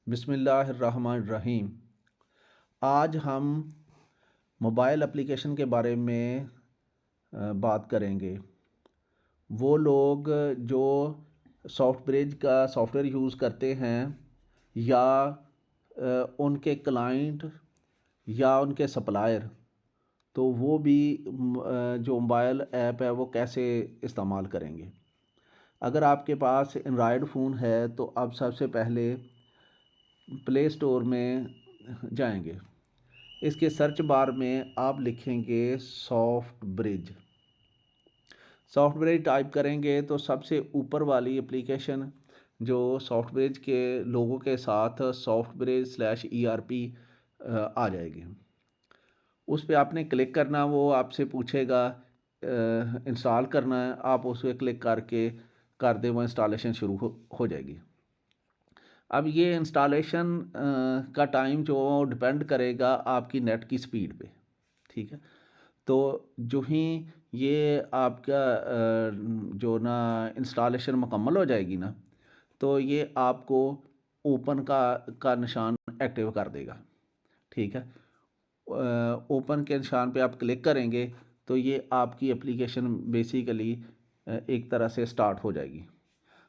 बिस्मिल्लाहिर्रहमानिर्रहीम। आज हम मोबाइल एप्लीकेशन के बारे में बात करेंगे। वो लोग जो सॉफ्टब्रिज का सॉफ्टवेयर यूज़ करते हैं या उनके क्लाइंट या उनके सप्लायर, तो वो भी जो मोबाइल ऐप है वो कैसे इस्तेमाल करेंगे। अगर आपके पास एंड्रॉयड फ़ोन है तो आप सबसे पहले प्ले स्टोर में जाएंगे। इसके सर्च बार में आप लिखेंगे सॉफ्ट ब्रिज टाइप करेंगे तो सबसे ऊपर वाली एप्लीकेशन जो सॉफ्ट ब्रिज के लोगों के साथ सॉफ्ट ब्रिज /ERP आ जाएगी। उस पर आपने क्लिक करना, वो आपसे पूछेगा इंस्टॉल करना है, आप उस पर क्लिक करके कर दें, वो इंस्टॉलेशन शुरू हो जाएगी। अब ये इंस्टॉलेशन का टाइम जो डिपेंड करेगा आपकी नेट की स्पीड पे, ठीक है। तो जो ही ये आपका जो ना इंस्टॉलेशन मुकम्मल हो जाएगी ना, तो ये आपको ओपन का निशान एक्टिव कर देगा, ठीक है। ओपन के निशान पे आप क्लिक करेंगे तो ये आपकी एप्लीकेशन बेसिकली एक तरह से स्टार्ट हो जाएगी।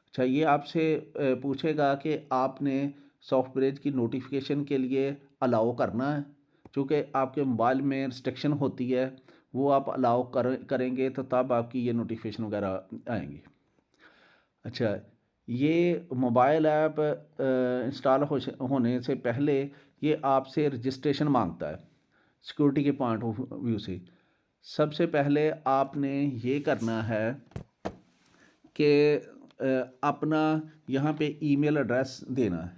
अच्छा, ये आपसे पूछेगा कि आपने सॉफ्टवेयर की नोटिफिकेशन के लिए अलाउ करना है। चूँकि आपके मोबाइल में रिस्ट्रिक्शन होती है, वो आप अलाउ करेंगे तो तब आपकी ये नोटिफिकेशन वगैरह आएंगी। अच्छा, ये मोबाइल ऐप इंस्टॉल होने से पहले ये आपसे रजिस्ट्रेशन मांगता है। सिक्योरिटी के पॉइंट ऑफ व्यू से सबसे पहले आपने ये करना है कि अपना यहाँ पे ईमेल एड्रेस देना है।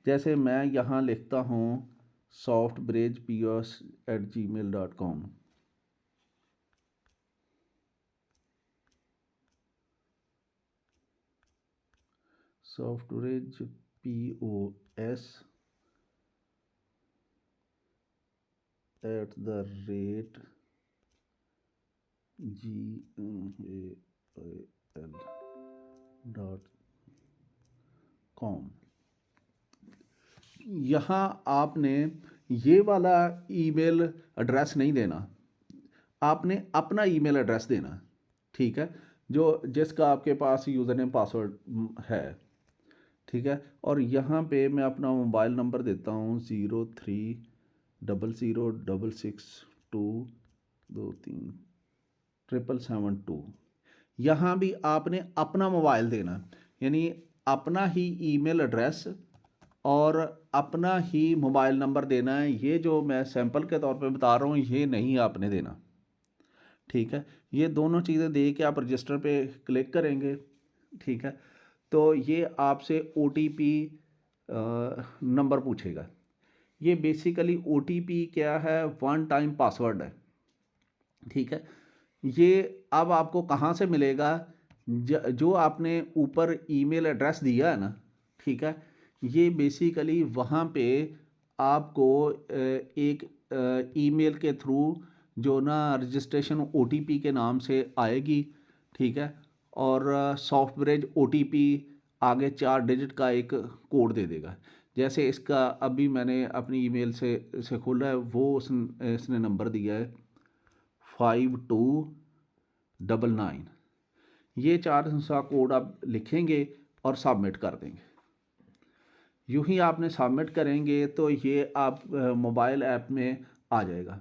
जैसे मैं यहाँ लिखता हूँ softbridgepos@gmail.com। softbridgepos@gmail.com। यहाँ आपने ये वाला ईमेल एड्रेस नहीं देना, आपने अपना ईमेल एड्रेस देना, ठीक है, जो जिसका आपके पास यूज़र नेम पासवर्ड है, ठीक है। और यहाँ पे मैं अपना मोबाइल नंबर देता हूँ 0300662732। यहाँ भी आपने अपना मोबाइल देना, यानी अपना ही ईमेल एड्रेस और अपना ही मोबाइल नंबर देना है। ये जो मैं सैंपल के तौर पे बता रहा हूँ ये नहीं आपने देना, ठीक है। ये दोनों चीज़ें दे के आप रजिस्टर पे क्लिक करेंगे, ठीक है। तो ये आपसे OTP नंबर पूछेगा। ये बेसिकली OTP क्या है, वन टाइम पासवर्ड है, ठीक है। ये अब आपको कहाँ से मिलेगा, जो आपने ऊपर ईमेल एड्रेस दिया है ना, ठीक है, ये बेसिकली वहाँ पे आपको एक ईमेल के थ्रू जो ना रजिस्ट्रेशन OTP के नाम से आएगी, ठीक है। और सॉफ्टब्रिज OTP आगे 4 डिजिट का एक कोड दे देगा। जैसे इसका अभी मैंने अपनी ईमेल से खोला है, वो इसने नंबर दिया है 5299। ये 4 अंक कोड आप लिखेंगे और सबमिट कर देंगे। यूँ ही आपने सबमिट करेंगे तो ये आप मोबाइल ऐप में आ जाएगा,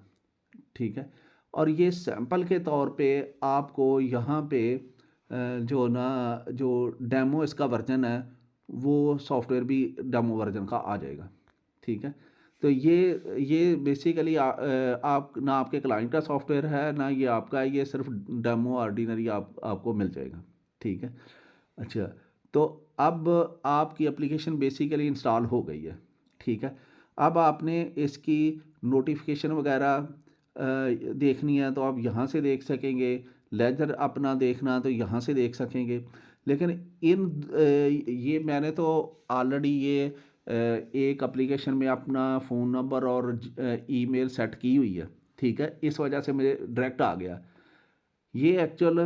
ठीक है। और ये सैंपल के तौर पे आपको यहाँ पे जो डेमो इसका वर्जन है वो सॉफ्टवेयर भी डेमो वर्जन का आ जाएगा, ठीक है। तो ये बेसिकली आप ना आपके क्लाइंट का सॉफ्टवेयर है ना ये आपका, ये सिर्फ डेमो ऑर्डिनरी आपको मिल जाएगा, ठीक है। अच्छा, तो अब आपकी एप्लीकेशन बेसिकली इंस्टॉल हो गई है, ठीक है। अब आपने इसकी नोटिफिकेशन वगैरह देखनी है तो आप यहाँ से देख सकेंगे। लेजर अपना देखना तो यहाँ से देख सकेंगे। लेकिन ये मैंने तो ऑलरेडी ये एक एप्लीकेशन में अपना फ़ोन नंबर और ईमेल सेट की हुई है, ठीक है। इस वजह से मुझे डायरेक्ट आ गया। ये एक्चुअल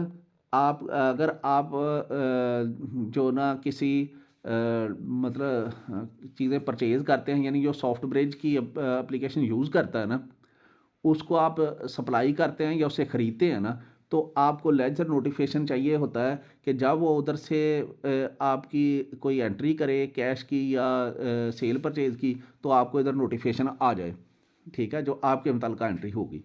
आप अगर आप जो ना किसी मतलब चीज़ें परचेज़ करते हैं, यानी जो सॉफ्टब्रिज की एप्लीकेशन यूज़ करता है ना, उसको आप सप्लाई करते हैं या उससे ख़रीदते हैं ना, तो आपको लेजर नोटिफिकेशन चाहिए होता है कि जब वो उधर से आपकी कोई एंट्री करे कैश की या सेल परचेज़ की, तो आपको इधर नोटिफिकेशन आ जाए, ठीक है, जो आपके मुताल्लिक़ा एंट्री होगी।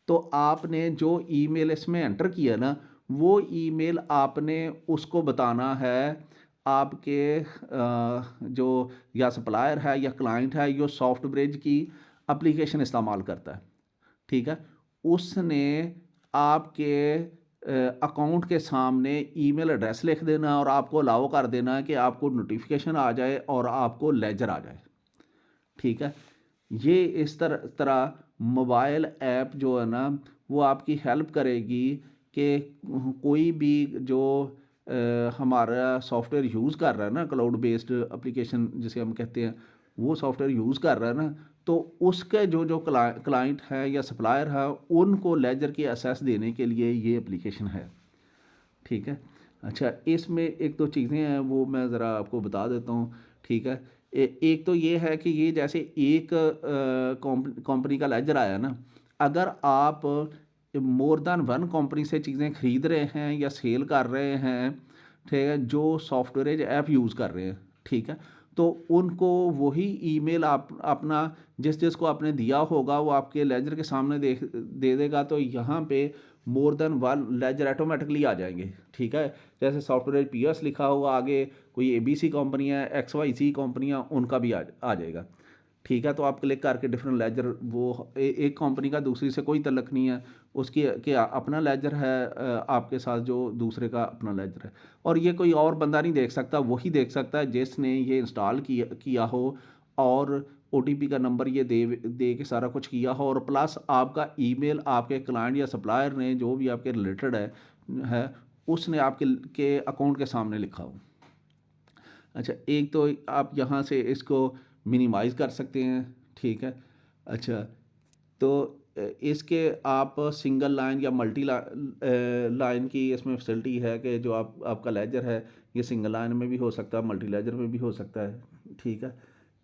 तो आपने जो ईमेल इसमें एंटर किया ना, वो ईमेल आपने उसको बताना है आपके जो या सप्लायर है या क्लाइंट है जो सॉफ्टब्रिज की एप्लीकेशन इस्तेमाल करता है, ठीक है, उसने आपके अकाउंट के सामने ईमेल एड्रेस लिख देना और आपको अलाउ कर देना है कि आपको नोटिफिकेशन आ जाए और आपको लेजर आ जाए, ठीक है। ये इस तरह तरह मोबाइल ऐप जो है ना, वो आपकी हेल्प करेगी कि कोई भी जो हमारा सॉफ्टवेयर यूज़ कर रहा है ना, क्लाउड बेस्ड एप्लीकेशन जिसे हम कहते हैं, वो सॉफ्टवेयर यूज़ कर रहा है ना, तो उसके जो जो क्लाइंट है या सप्लायर है, उनको लेजर की एक्सेस देने के लिए ये एप्लीकेशन है, ठीक है। अच्छा, इसमें एक दो चीज़ें हैं वो मैं ज़रा आपको बता देता हूँ, ठीक है। एक तो ये है कि ये जैसे एक कंपनी का लेजर आया ना, अगर आप मोर देन वन कंपनी से चीज़ें खरीद रहे हैं या सेल कर रहे हैं, ठीक है, जो सॉफ्टवेयर ऐप यूज़ कर रहे हैं, ठीक है, तो उनको वही ईमेल आप अपना जिस जिसको आपने दिया होगा वो आपके लेजर के सामने दे देगा, तो यहाँ पे more than one ledger automatically आ जाएंगे, ठीक है। जैसे सॉफ्टवेयर पीएस लिखा हुआ आगे कोई एबीसी कंपनी है, XYZ कंपनियाँ, उनका भी आ जाएगा, ठीक है। तो आप क्लिक करके डिफरेंट लेजर वो एक कंपनी का दूसरी से कोई तल्लक नहीं है, उसकी के अपना लेजर है आपके साथ, जो दूसरे का अपना लेजर है, और ये कोई और बंदा नहीं देख सकता, वही देख सकता है जिसने ये इंस्टॉल किया हो और ओटीपी का नंबर ये दे के सारा कुछ किया हो, और प्लस आपका ईमेल आपके क्लाइंट या सप्लायर ने जो भी आपके रिलेटेड है उसने आपके के अकाउंट के सामने लिखा हो। अच्छा, एक तो आप यहाँ से इसको मिनिमाइज़ कर सकते हैं, ठीक है। अच्छा, तो इसके आप सिंगल लाइन या मल्टी लाइन की इसमें फैसिलिटी है कि जो आपका लेजर है ये सिंगल लाइन में भी हो सकता है, मल्टी लेजर में भी हो सकता है, ठीक है।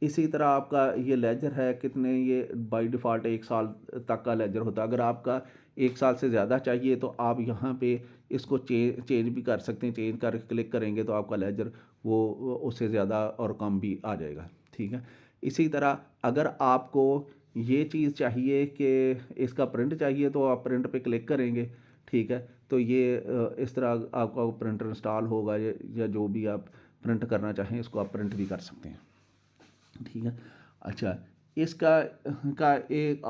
इसी तरह आपका ये लेजर है कितने, ये बाय डिफ़ॉल्ट 1 साल तक का लेजर होता है। अगर आपका 1 साल से ज़्यादा चाहिए तो आप यहाँ पे इसको चेंज भी कर सकते हैं, चेंज करके क्लिक करेंगे तो आपका लेजर वो उससे ज़्यादा और कम भी आ जाएगा, ठीक है। इसी तरह अगर आपको ये चीज़ चाहिए कि इसका प्रिंट चाहिए तो आप प्रिंट पे क्लिक करेंगे, ठीक है। तो ये इस तरह आपका प्रिंटर इंस्टॉल होगा, या जो भी आप प्रिंट करना चाहें इसको आप प्रिंट भी कर सकते हैं, ठीक है। अच्छा, इसका का एक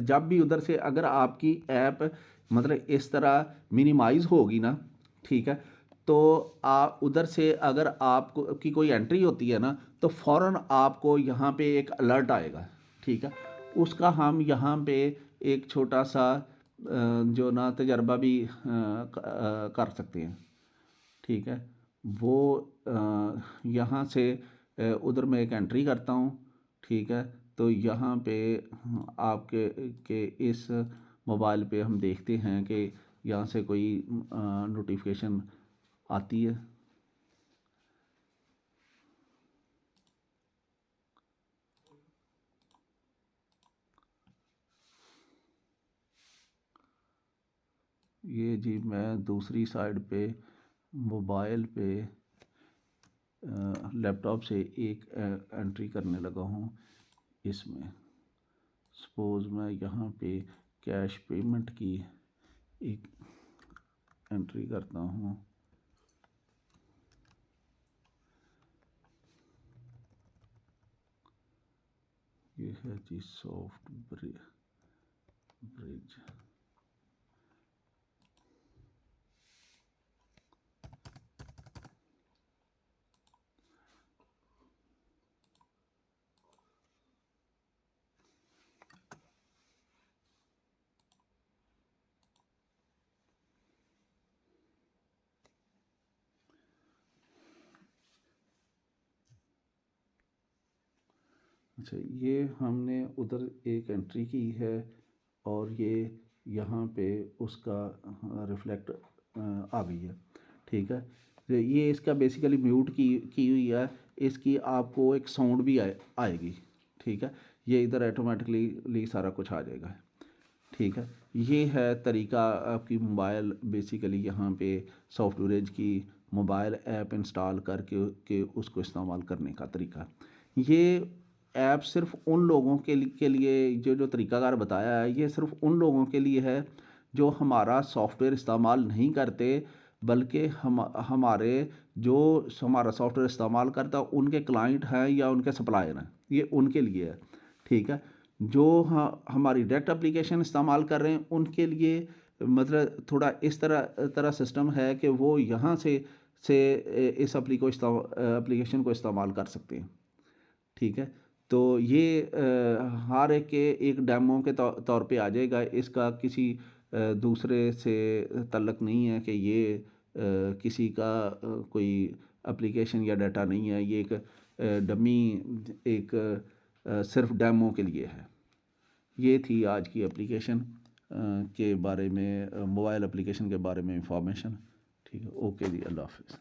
जब भी उधर से अगर आपकी ऐप मतलब इस तरह मिनिमाइज़ होगी ना, ठीक है, तो आप उधर से अगर आपको की कोई एंट्री होती है ना, तो फ़ौरन आपको यहाँ पे एक अलर्ट आएगा, ठीक है। उसका हम यहाँ पे एक छोटा सा जो ना तजर्बा भी कर सकते हैं, ठीक है। वो यहाँ से उधर मैं एक एंट्री करता हूँ, ठीक है। तो यहाँ पे आपके के इस मोबाइल पे हम देखते हैं कि यहाँ से कोई नोटिफिकेशन आती है। ये जी मैं दूसरी साइड पे मोबाइल पे लैपटॉप से एक एंट्री करने लगा हूँ। इसमें सपोज़ मैं यहाँ पे कैश पेमेंट की एक एंट्री करता हूँ। ये है जी सॉफ्ट ब्रिज। अच्छा, ये हमने उधर एक एंट्री की है और ये यहाँ पे उसका रिफ्लेक्ट आ गई है, ठीक है। ये इसका बेसिकली म्यूट की हुई है, इसकी आपको एक साउंड भी आएगी, ठीक है। ये इधर ऑटोमेटिकली सारा कुछ आ जाएगा, ठीक है। ये है तरीका आपकी मोबाइल बेसिकली यहाँ पे सॉफ्टवेयर की मोबाइल ऐप इंस्टॉल करके उसको इस्तेमाल करने का तरीका। ये ऐप सिर्फ उन लोगों के लिए जो तरीकाकार बताया है, ये सिर्फ उन लोगों के लिए है जो हमारा सॉफ्टवेयर इस्तेमाल नहीं करते, बल्कि हमारे जो हमारा सॉफ्टवेयर इस्तेमाल करता है उनके क्लाइंट हैं या उनके सप्लायर हैं, ये उनके लिए है, ठीक है। जो हमारी डायरेक्ट एप्लीकेशन इस्तेमाल कर रहे हैं उनके लिए मतलब थोड़ा इस तरह सिस्टम है कि वो यहाँ से इस एप्लीकेशन को इस्तेमाल कर सकते हैं, ठीक है। तो ये हर एक के एक डेमो के तौर पे आ जाएगा, इसका किसी दूसरे से तल्लक नहीं है कि ये किसी का कोई एप्लीकेशन या डाटा नहीं है, ये एक डमी एक सिर्फ डेमो के लिए है। ये थी आज की एप्लीकेशन के बारे में, मोबाइल एप्लीकेशन के बारे में इंफॉर्मेशन, ठीक है। ओके जी, अल्लाह हाफ़िज़।